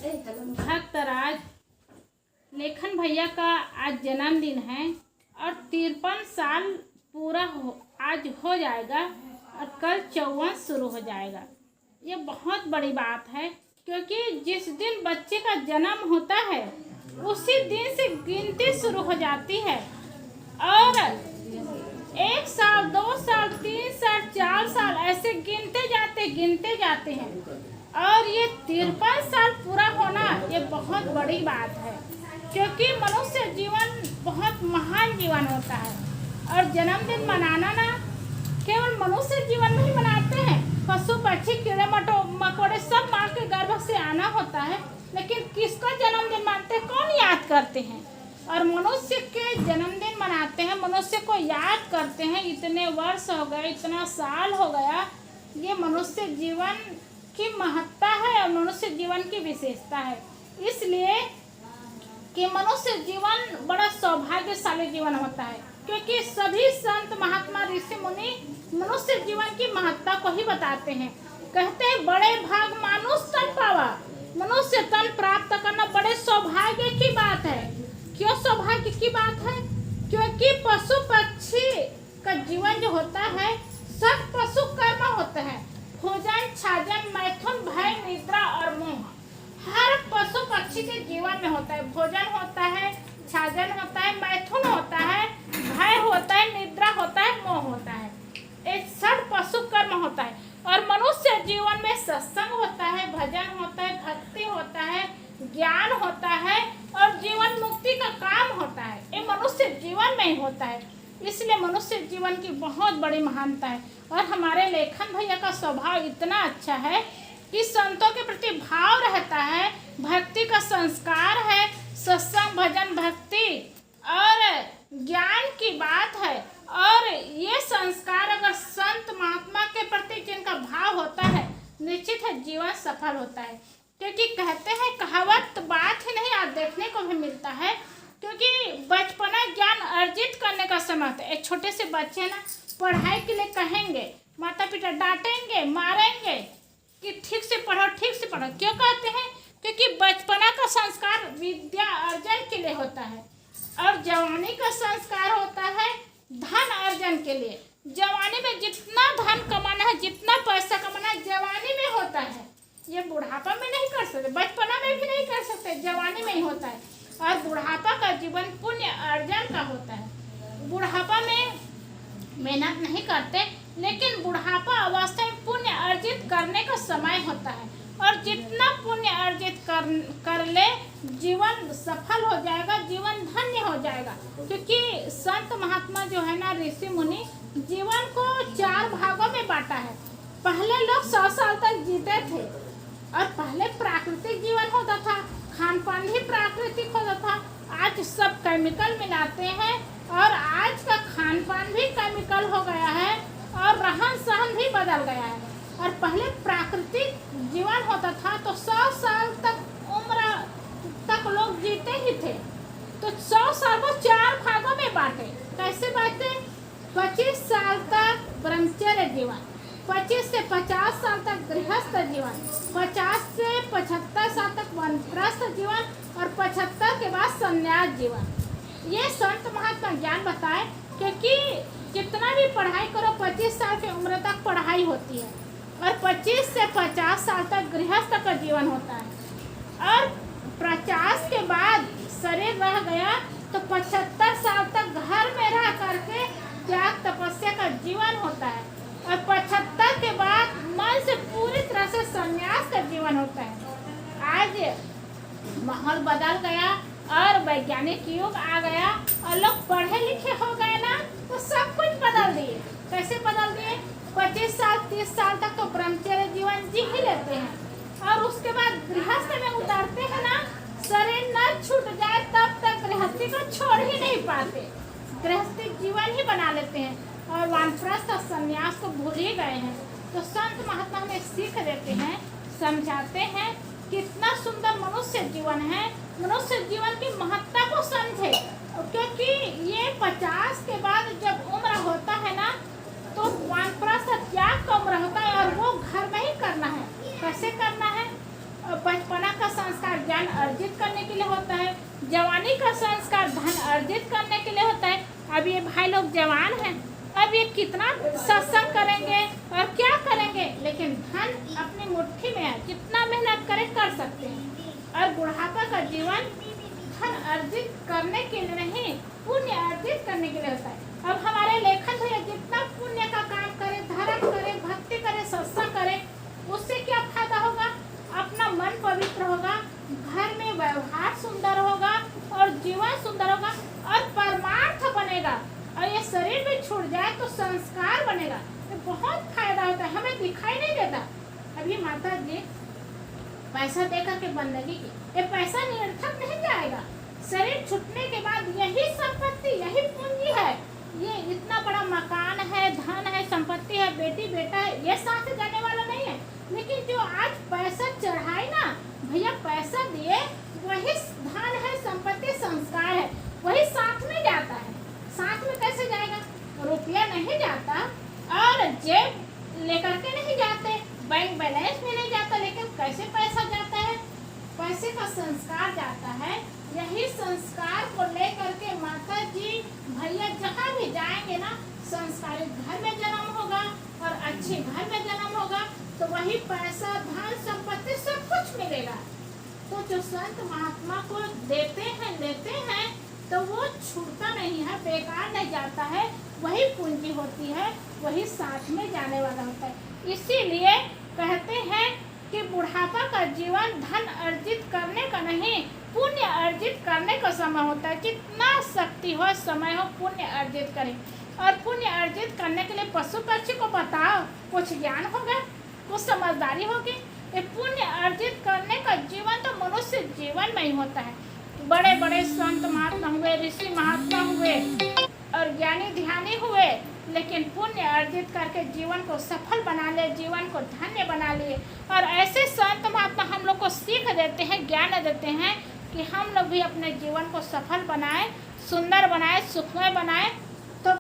भक्तराज लेखन भैया का आज जन्मदिन है और 53 साल पूरा आज हो जाएगा और कल 54 शुरू हो जाएगा। ये बहुत बड़ी बात है क्योंकि जिस दिन बच्चे का जन्म होता है उसी दिन से गिनती शुरू हो जाती है और 1 साल 2 साल 3 साल 4 साल ऐसे गिनते जाते हैं और ये 53 साल पूरा होना ये बहुत बड़ी बात है क्योंकि मनुष्य जीवन बहुत महान जीवन होता है और जन्मदिन मनाना ना केवल मनुष्य जीवन में ही मनाते हैं। पशु पक्षी कीड़े मकोड़े सब माँ के गर्भ से आना होता है, लेकिन किसका जन्मदिन मानते हैं, कौन याद करते हैं। और मनुष्य के जन्मदिन मनाते हैं, मनुष्य को याद करते हैं। इतने वर्ष हो गए, इतना साल हो गया, ये मनुष्य जीवन की महत्ता है और मनुष्य जीवन की विशेषता है। इसलिए कि मनुष्य जीवन बड़ा सौभाग्यशाली जीवन होता है क्योंकि सभी संत महात्मा ऋषि मुनि मनुष्य जीवन की महत्ता को ही बताते हैं। कहते हैं बड़े भाग मानुष तन पावा, मनुष्य तन प्राप्त करना बड़े सौभाग्य की बात है। क्यों सौभाग्य की बात है? क्योंकि पशु पक्षी का जीवन जो होता है सब पशु कर्म होता है। भोजन छाजन मैथुन भय निद्रा और मोह हर पशु पक्षी के जीवन में होता है। भोजन होता है, छाजन होता है, मैथुन होता है, भय होता है, निद्रा होता है, मोह होता है। एक सब पशु कर्म होता है और मनुष्य जीवन में सत्संग होता है, भजन होता है, भक्ति होता है, ज्ञान होता है और जीवन मुक्ति का काम होता है। ये मनुष्य जीवन में ही होता है। इसलिए मनुष्य जीवन की बहुत बड़ी महानता है और हमारे लेखन भैया का स्वभाव इतना अच्छा है कि संतों के प्रति भाव रहता है, भक्ति का संस्कार है, सत्संग भजन भक्ति और ज्ञान की बात है। और ये संस्कार अगर संत महात्मा के प्रति जिनका भाव होता है निश्चित है जीवन सफल होता है। क्योंकि कहते हैं कहावत बात ही नहीं, आज देखने को भी मिलता है क्योंकि बचपना ज्ञान अर्जित करने का समय होता है। एक छोटे से बच्चे ना पढ़ाई के लिए कहेंगे, माता पिता डांटेंगे, मारेंगे कि ठीक से पढ़ो ठीक से पढ़ो। क्यों कहते हैं? क्योंकि बचपना का संस्कार विद्या अर्जन के लिए होता है और जवानी का संस्कार होता है धन अर्जन के लिए। जवानी में जितना धन कमाना है, जितना पैसा कमाना है जवानी में होता है। ये बुढ़ापा में नहीं कर सकते, बचपना में भी नहीं कर सकते, जवानी में ही होता है। और बुढ़ापा का जीवन पुण्य अर्जन का होता है। बुढ़ापा में मेहनत नहीं करते, लेकिन बुढ़ापा अवस्था में पुण्य अर्जित करने का समय होता है और जितना पुण्य अर्जित कर ले जीवन सफल हो जाएगा, जीवन धन्य हो जाएगा। क्योंकि संत महात्मा जो है ना ऋषि मुनि जीवन को 4 भागों में बांटा है। पहले लोग 100 साल तक जीते थे और पहले प्राकृतिक जीवन होता था, खान पान भी प्राकृतिक होता था। आज सब केमिकल मिलाते हैं और आज का खान पान भी केमिकल हो गया है और रहन सहन भी बदल गया है। और पहले प्राकृतिक जीवन होता था तो 100 साल तक उम्र तक लोग जीते ही थे। तो 100 साल को 4 भागों में बांटे। कैसे बांटे? 25 साल तक ब्रह्मचर्य जीवन, 25 से 50 साल तक गृहस्थ जीवन, 50 से 75 साल तक वानप्रस्थ जीवन और 75 के बाद संन्यास जीवन। ये संत महात्मा ज्ञान बताए क्योंकि जितना भी पढ़ाई करो 25 साल की उम्र तक पढ़ाई होती है और 25 से 50 साल तक गृहस्थ का जीवन होता है और 50 के बाद शरीर रह गया तो 75 साल तक घर में रह करके त्याग तपस्या का जीवन होता है और 75 के बाद मन से पूरी तरह से संन्यास का जीवन होता है। आज माहौल बदल गया और वैज्ञानिक युग आ गया और लोग पढ़े लिखे हो गए ना तो सब कुछ बदल दिए। कैसे बदल दिए? 25 साल 30 साल तक तो ब्रह्मचर्य जीवन जी ही लेते हैं और उसके बाद गृहस्थ में उतरते हैं ना, शरीर न छूट जाए तब तक गृहस्थी को छोड़ ही नहीं पाते, गृहस्थी जीवन ही बना लेते हैं और वानप्रस्थ और संन्यास को भूल ही गए हैं। तो संत महात्मा हमें सीख देते हैं, समझाते हैं कितना सुंदर मनुष्य जीवन है। मनुष्य जीवन की महत्ता को समझे क्योंकि ये 50 के बाद जब उम्र होता है ना तो वानप्रस्थ त्याग का उम्र होता है और वो घर में ही करना है। कैसे करना है? बचपना का संस्कार लिए होता है, जवानी का संस्कार धन अर्जित करने के लिए होता है। अब ये भाई लोग जवान हैं, अब ये कितना सत्संग करेंगे और क्या करेंगे, लेकिन धन अपनी मुट्ठी में है, जितना मेहनत करें कर सकते हैं। और बुढ़ापा का जीवन धन अर्जित करने के लिए नहीं, पुण्य अर्जित करने के लिए होता है। अब हमारे लेखन भैया जितना पुण्य का काम करे, धर्म करे, भक्ति करे, सत्संग करे, उससे क्या फायदा होगा? अपना मन पवित्र होगा, घर में व्यवहार सुंदर होगा और जीवन सुंदर होगा और परमार्थ बनेगा। और ये शरीर में छूट जाए तो संस्कार बनेगा। तो बहुत फायदा होता है, हमें दिखाई नहीं देता। अभी माता जी पैसा दे करके बंदगी की, ये पैसा निरर्थक नहीं जाएगा। शरीर छूटने के बाद यही संपत्ति, यही पूंजी है। ये इतना बड़ा मकान है, धन है, संपत्ति है, बेटी बेटा है, ये साथ जाने वाला नहीं है। लेकिन जो आज पैसा चढ़ाए ना भैया, पैसा दिए, वही धन है, संपत्ति, संस्कार है, वही साथ में जाता है। साथ में कैसे जाएगा? रुपया नहीं जाता और जेब लेकर के नहीं जाते, बैंक बैलेंस में नहीं जाता, लेकिन कैसे पैसा जाता है? पैसे का संस्कार जाता है। यही संस्कार को लेकर के माता जी भैया जहाँ भी जाएंगे ना, संस्कारित घर में जन्म होगा और अच्छे घर में जन्म होगा, तो वही पैसा, धन, संपत्ति सब कुछ मिलेगा। तो जो संत महात्मा को देते हैं, लेते हैं, तो वो छूटता नहीं है, बेकार नहीं जाता है, वही पूंजी होती है, वही साथ में जाने वाला होता है। इसीलिए कहते हैं कि बुढ़ापा का जीवन धन अर्जित करने का नहीं, पुण्य अर्जित करने का समय होता है। जितना शक्ति हो, समय हो, पुण्य अर्जित करें। और पुण्य अर्जित करने के लिए पशु पक्षी को बताओ, कुछ ज्ञान होगा, कुछ समझदारी होगी। ये पुण्य अर्जित करने का जीवन तो मनुष्य जीवन में ही होता है। बड़े बड़े संत महात्मा हुए, ऋषि महात्मा हुए और ज्ञानी ध्यानी हुए, लेकिन पुण्य अर्जित करके जीवन को सफल बना ले, जीवन को धन्य बना लिए। और ऐसे संत महात्मा हम लोग को सीख देते हैं, ज्ञान देते हैं कि हम लोग भी अपने जीवन को सफल बनाएं, सुंदर बनाएं, सुखमय बनाएं